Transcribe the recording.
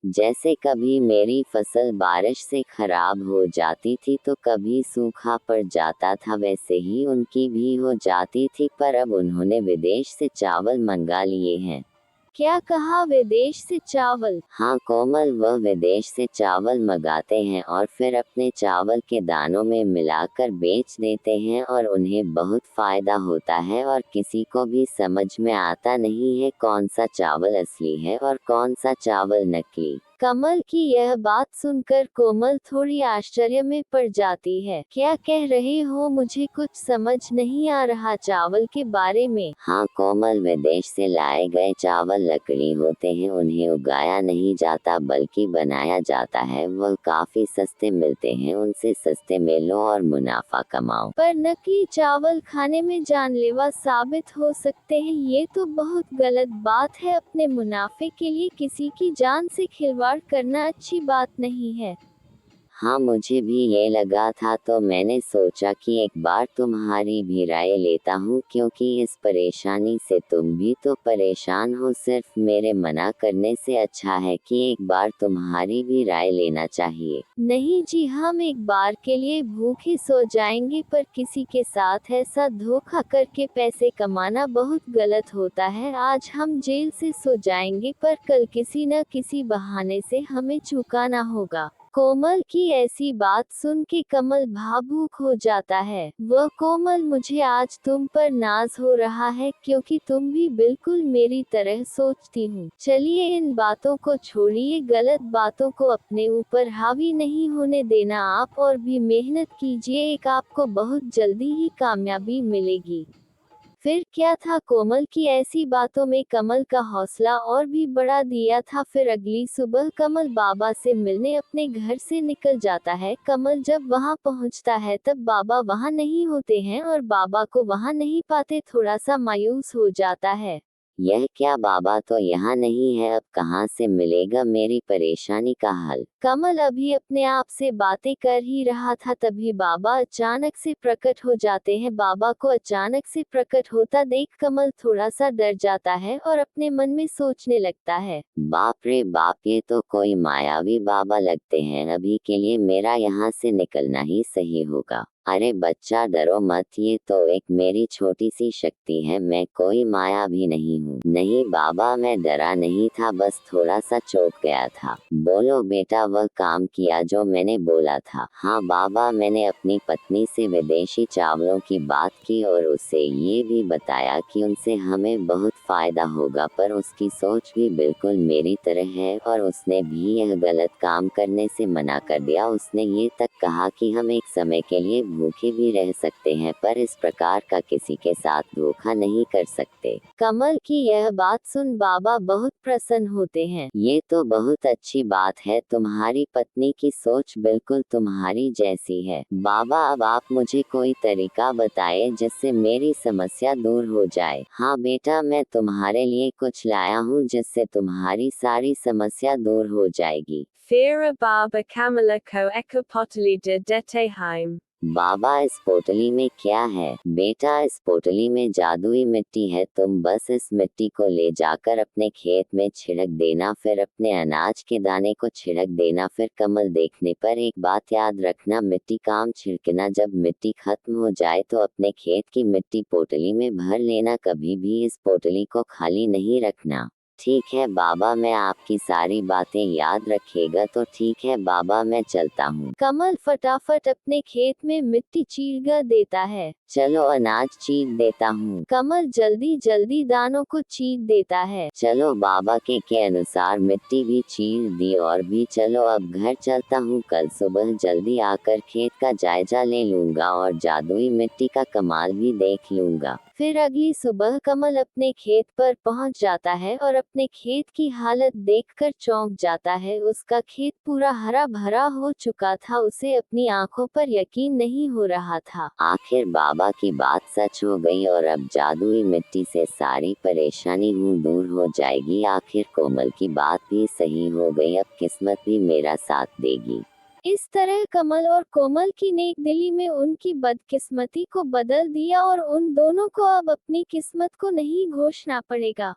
जैसे कभी मेरी फसल बारिश से खराब हो जाती थी तो कभी सूखा पड़ जाता था, वैसे ही उनकी भी हो जाती थी, पर अब उन्होंने विदेश से चावल मंगा लिए हैं। क्या कहा, विदेश से चावल? हाँ कोमल, वह विदेश से चावल मंगाते हैं और फिर अपने चावल के दानों में मिलाकर बेच देते हैं और उन्हें बहुत फायदा होता है और किसी को भी समझ में आता नहीं है कौन सा चावल असली है और कौन सा चावल नकली। कमल की यह बात सुनकर कोमल थोड़ी आश्चर्य में पड़ जाती है। क्या कह रहे हो, मुझे कुछ समझ नहीं आ रहा चावल के बारे में। हाँ कोमल, विदेश से लाए गए चावल नकली होते हैं, उन्हें उगाया नहीं जाता बल्कि बनाया जाता है। वह काफी सस्ते मिलते हैं, उनसे सस्ते में लो और मुनाफा कमाओ। पर नकली चावल खाने में जानलेवा साबित हो सकते हैं, ये तो बहुत गलत बात है। अपने मुनाफे के लिए किसी की जान से खिलवाड़ करना अच्छी बात नहीं है। हाँ मुझे भी ये लगा था, तो मैंने सोचा कि एक बार तुम्हारी भी राय लेता हूँ, क्योंकि इस परेशानी से तुम भी तो परेशान हो। सिर्फ मेरे मना करने से अच्छा है कि एक बार तुम्हारी भी राय लेना चाहिए। नहीं जी, हम एक बार के लिए भूखे सो जाएंगे, पर किसी के साथ ऐसा धोखा करके पैसे कमाना बहुत गलत होता है। आज हम जेल से सो जाएंगे, पर कल किसी न किसी बहाने से हमें चुकाना होगा। कोमल की ऐसी बात सुन के कमल भावुक हो जाता है। वह कोमल, मुझे आज तुम पर नाज हो रहा है, क्योंकि तुम भी बिल्कुल मेरी तरह सोचती हूँ। चलिए इन बातों को छोड़िए, गलत बातों को अपने ऊपर हावी नहीं होने देना। आप और भी मेहनत कीजिए, एक आपको बहुत जल्दी ही कामयाबी मिलेगी। फिर क्या था, कोमल की ऐसी बातों में कमल का हौसला और भी बढ़ा दिया था। फिर अगली सुबह कमल बाबा से मिलने अपने घर से निकल जाता है। कमल जब वहां पहुंचता है तब बाबा वहां नहीं होते हैं और बाबा को वहां नहीं पाते थोड़ा सा मायूस हो जाता है। यह क्या, बाबा तो यहाँ नहीं है, अब कहाँ से मिलेगा मेरी परेशानी का हल। कमल अभी अपने आप से बातें कर ही रहा था, तभी बाबा अचानक से प्रकट हो जाते हैं। बाबा को अचानक से प्रकट होता देख कमल थोड़ा सा डर जाता है और अपने मन में सोचने लगता है। बाप रे बाप, ये तो कोई मायावी बाबा लगते हैं। अभी के लिए मेरा यहाँ से निकलना ही सही होगा। अरे बच्चा डरो मत, ये तो एक मेरी छोटी सी शक्ति है, मैं कोई माया भी नहीं हूँ। नहीं बाबा, मैं डरा नहीं था, बस थोड़ा सा चौंक गया था। बोलो बेटा, वह काम किया जो मैंने बोला था? हाँ बाबा, मैंने अपनी पत्नी से विदेशी चावलों की बात की और उसे ये भी बताया कि उनसे हमें बहुत फायदा होगा, पर उसकी सोच भी बिल्कुल मेरी तरह है और उसने भी यह गलत काम करने से मना कर दिया। उसने ये तक कहा कि हम एक समय के लिए भूखे भी रह सकते हैं, पर इस प्रकार का किसी के साथ धोखा नहीं कर सकते। कमल की यह बात सुन बाबा बहुत प्रसन्न होते हैं। ये तो बहुत अच्छी बात है, तुम्हारी पत्नी की सोच बिल्कुल तुम्हारी जैसी है। बाबा अब आप मुझे कोई तरीका बताएं जिससे मेरी समस्या दूर हो जाए। हाँ बेटा, मैं तुम्हारे लिए कुछ लाया हूँ जिससे तुम्हारी सारी समस्या दूर हो जाएगी। Vera Baba Kamala ko ekapotali de Deteheim. बाबा इस पोटली में क्या है? बेटा इस पोटली में जादुई मिट्टी है, तुम बस इस मिट्टी को ले जाकर अपने खेत में छिड़क देना, फिर अपने अनाज के दाने को छिड़क देना। फिर कमल देखने पर एक बात याद रखना, मिट्टी काम छिड़कना। जब मिट्टी खत्म हो जाए तो अपने खेत की मिट्टी पोटली में भर लेना, कभी भी इस पोटली को खाली नहीं रखना। ठीक है बाबा, मैं आपकी सारी बातें याद रखेगा। तो ठीक है बाबा, मैं चलता हूँ। कमल फटाफट अपने खेत में मिट्टी चीर देता है। चलो अनाज चीर देता हूँ। कमल जल्दी जल्दी दानों को चीर देता है। चलो बाबा के अनुसार मिट्टी भी चीर दी और भी चलो अब घर चलता हूँ। कल सुबह जल्दी आकर खेत का जायजा ले लूंगा और जादुई मिट्टी का कमाल भी देख लूंगा। फिर अगली सुबह कमल अपने खेत पर पहुंच जाता है और अपने खेत की हालत देखकर चौंक जाता है। उसका खेत पूरा हरा भरा हो चुका था, उसे अपनी आंखों पर यकीन नहीं हो रहा था। आखिर बाबा की बात सच हो गई और अब जादुई मिट्टी से सारी परेशानी दूर हो जाएगी। आखिर कोमल की बात भी सही हो गई, अब किस्मत भी मेरा साथ देगी। इस तरह कमल और कोमल की नेकदिली में उनकी बदकिस्मती को बदल दिया और उन दोनों को अब अपनी किस्मत को नहीं घोषणा पड़ेगा।